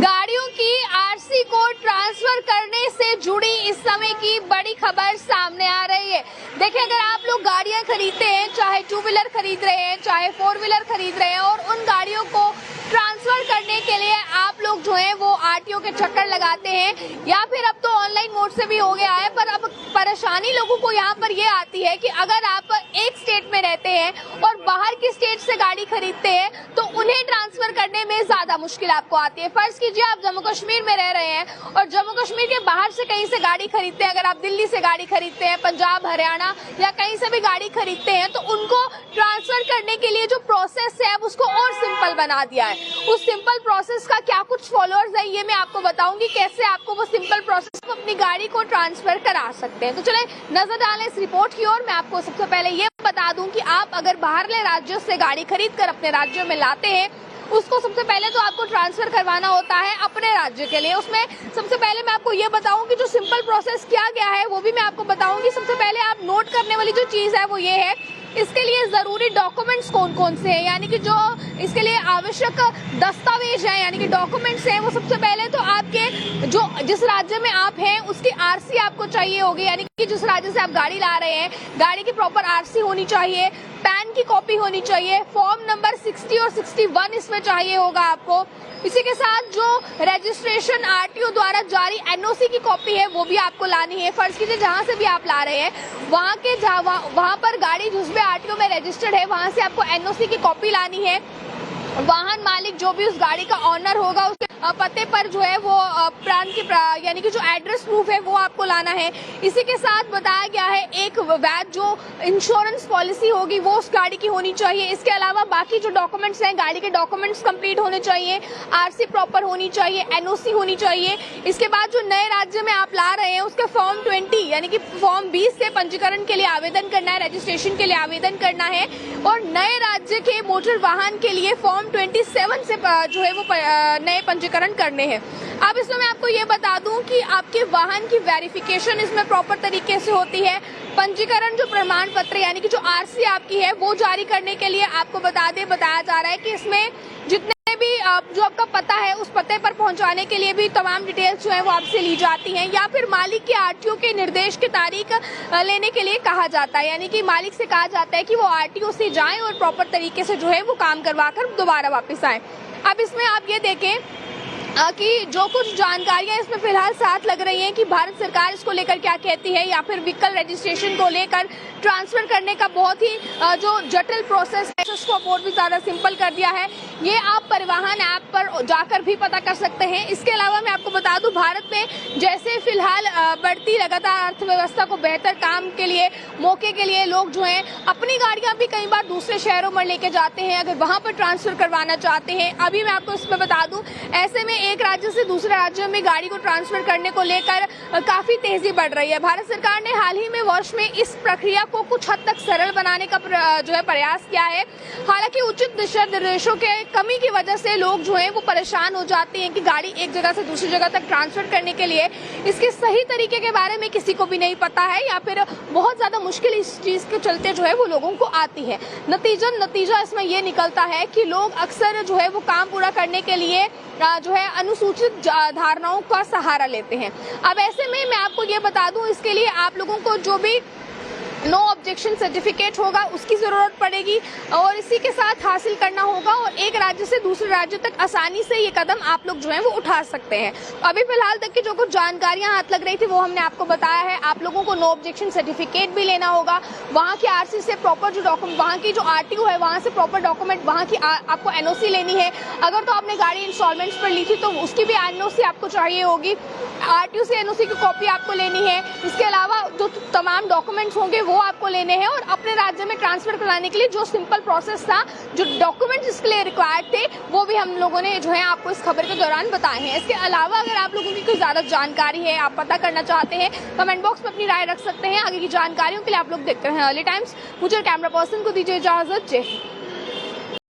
गाड़ियों की आरसी को ट्रांसफर करने से जुड़ी इस समय की बड़ी खबर सामने आ रही है। देखिए, अगर आप लोग गाड़ियां खरीदते हैं, चाहे टू व्हीलर खरीद रहे हैं, चाहे फोर व्हीलर खरीद रहे हैं, और उन गाड़ियों को ट्रांसफर करने के लिए आप लोग जो है वो आरटीओ के चक्कर लगाते हैं, या फिर अब तो ऑनलाइन मोड से भी हो गया है। पर अब परेशानी लोगों को यहाँ पर ये आती है कि अगर आप एक स्टेट में रहते हैं और बाहर की स्टेट से गाड़ी खरीदते हैं तो उन्हें ट्रांसफर करने में ज्यादा मुश्किल आपको आती है। फर्ज कीजिए आप जम्मू कश्मीर में रह रहे हैं और जम्मू कश्मीर के बाहर से कहीं से गाड़ी खरीदते हैं, अगर आप दिल्ली से गाड़ी खरीदते हैं, पंजाब, हरियाणा या कहीं से भी गाड़ी खरीदते हैं, तो उनको ट्रांसफर करने के लिए जो प्रोसेस है अब उसको और सिंपल बना दिया है। उस सिंपल प्रोसेस का क्या कुछ फॉलोअर्स है ये मैं आपको बताऊंगी, कैसे आपको वो सिंपल प्रोसेस को अपनी गाड़ी को ट्रांसफर करा सकते हैं। तो चले नजर डालें इस रिपोर्ट की ओर। मैं आपको सबसे पहले ये बता दूं कि आप अगर बाहरले राज्यों से गाड़ी खरीद कर अपने राज्यों में लाते हैं, उसको सबसे पहले तो आपको ट्रांसफर करवाना होता है अपने राज्य के लिए। उसमें सबसे पहले मैं आपको ये बताऊं कि जो सिंपल प्रोसेस किया गया है वो भी मैं आपको बताऊंगी। सबसे पहले आप नोट करने वाली जो चीज है वो ये है, इसके लिए जरूरी डॉक्यूमेंट्स कौन कौन से हैं, यानी कि जो इसके लिए आवश्यक दस्तावेज हैं, यानी कि डॉक्यूमेंट्स हैं, वो सबसे पहले तो आपके जो जिस राज्य में आप हैं उसकी आरसी आपको चाहिए होगी, यानी कि जिस राज्य से आप गाड़ी ला रहे हैं गाड़ी की प्रॉपर आरसी होनी चाहिए, पैन की कॉपी होनी चाहिए, फॉर्म नंबर 60 और 61 इसमें चाहिए होगा आपको। इसी के साथ जो रजिस्ट्रेशन आरटीओ द्वारा जारी एनओसी की कॉपी है वो भी आपको लानी है। फर्ज कीजिए जहां से भी आप ला रहे हैं वहां पर गाड़ी जिस भी आरटीओ में रजिस्टर्ड है वहां से आपको एनओसी की कॉपी लानी है। वाहन मालिक जो भी उस गाड़ी का ऑनर होगा उसके पते पर जो है वो प्रांत की यानी कि जो एड्रेस प्रूफ है वो आपको लाना है। इसी के साथ बताया गया है एक वैध जो इंश्योरेंस पॉलिसी होगी वो उस गाड़ी की होनी चाहिए। इसके अलावा बाकी जो डॉक्यूमेंट्स हैं गाड़ी के डॉक्यूमेंट्स कंप्लीट होने चाहिए, आरसी प्रॉपर होनी चाहिए, एनओसी होनी चाहिए। इसके बाद जो नए राज्य में आप ला रहे हैं उसका फॉर्म 20 यानी कि फॉर्म 20 से पंजीकरण के लिए आवेदन करना है, रजिस्ट्रेशन के लिए आवेदन करना है, और नए राज्य के मोटर वाहन के लिए फॉर्म 27 से जो है वो नए पंजीकरण करने हैं। अब इसमें मैं आपको ये बता दूं कि आपके वाहन की वेरिफिकेशन इसमें प्रॉपर तरीके से होती है। पंजीकरण जो प्रमाण पत्र यानी कि जो आरसी आपकी है वो जारी करने के लिए आपको बताया जा रहा है कि इसमें जितने भी जो आपका पता है उस पते पर पहुंचाने के लिए भी तमाम डिटेल्स जो है वो आपसे ली जाती हैं, या फिर मालिक के आरटीओ के निर्देश की तारीख लेने के लिए कहा जाता है, यानी कि मालिक से कहा जाता है कि वो आरटीओ से जाएं और प्रॉपर तरीके से जो है वो काम करवा कर दोबारा वापस आए। अब इसमें आप ये देखें कि जो कुछ जानकारियां इसमें फिलहाल साथ लग रही हैं कि भारत सरकार इसको लेकर क्या कहती है, या फिर व्हीकल रजिस्ट्रेशन को लेकर ट्रांसफर करने का बहुत ही जो जटिल प्रोसेस है उसको बहुत भी ज्यादा सिंपल कर दिया है। ये आप परिवहन ऐप पर जाकर भी पता कर सकते हैं। इसके अलावा मैं आपको बता दूं, भारत में जैसे फिलहाल बढ़ती लगातार अर्थव्यवस्था को बेहतर काम के लिए मौके के लिए लोग जो हैं अपनी गाड़ियां भी कई बार दूसरे शहरों में लेके जाते हैं, अगर वहां पर ट्रांसफर करवाना चाहते हैं। अभी मैं आपको इसमें बता दूं, ऐसे में एक राज्य से दूसरे राज्य में गाड़ी को ट्रांसफर करने को लेकर काफी तेजी बढ़ रही है। भारत सरकार ने हाल ही में वर्ष में इस प्रक्रिया को कुछ हद तक सरल बनाने का जो है प्रयास किया है। हालांकि उचित दिशा निर्देशों के कमी की वजह से लोग जो है वो परेशान हो जाते हैं कि गाड़ी एक जगह से दूसरी जगह तक ट्रांसफर करने के लिए इसके सही तरीके के बारे में किसी को भी नहीं पता है, या फिर बहुत ज्यादा मुश्किल इस चीज के चलते जो है वो लोगों को आती है। नतीजा इसमें ये निकलता है कि लोग अक्सर जो है वो काम पूरा करने के लिए जो है अनुसूचित धारणाओं का सहारा लेते हैं। अब ऐसे में मैं आपको ये बता दूं, इसके लिए आप लोगों को जो भी नो ऑब्जेक्शन सर्टिफिकेट होगा उसकी जरूरत पड़ेगी और इसी के साथ हासिल करना होगा, और एक राज्य से दूसरे राज्य तक आसानी से ये कदम आप लोग जो है वो उठा सकते हैं। अभी फिलहाल तक की जो कुछ जानकारियां हाथ लग रही थी वो हमने आपको बताया है। आप लोगों को नो ऑब्जेक्शन सर्टिफिकेट भी लेना होगा, वहां की आरसी से प्रॉपर जो डॉक्यूमेंट, वहां की जो आरटीओ है वहां से प्रॉपर डॉक्यूमेंट, वहां की आपको एनओसी लेनी है। अगर तो आपने गाड़ी इंस्टॉलमेंट्स पर ली थी तो उसकी भी एनओसी आपको चाहिए होगी, आरटीओ से एनओसी की कॉपी आपको लेनी है। इसके अलावा जो तमाम डॉक्यूमेंट्स होंगे वो आपको लेने हैं, और अपने राज्य में ट्रांसफर कराने के लिए जो सिंपल प्रोसेस था, जो डॉक्यूमेंट्स इसके लिए रिक्वायर्ड थे, वो भी हम लोगों ने जो है आपको इस खबर के दौरान बताए हैं। इसके अलावा अगर आप लोगों की कोई ज्यादा जानकारी है, आप पता करना चाहते हैं, कमेंट बॉक्स में अपनी राय रख सकते हैं। आगे की जानकारियों के लिए आप लोग देखते हैं अर्ली टाइम्स। मुझे कैमरा पर्सन को दीजिए इजाजत। जय हिंद।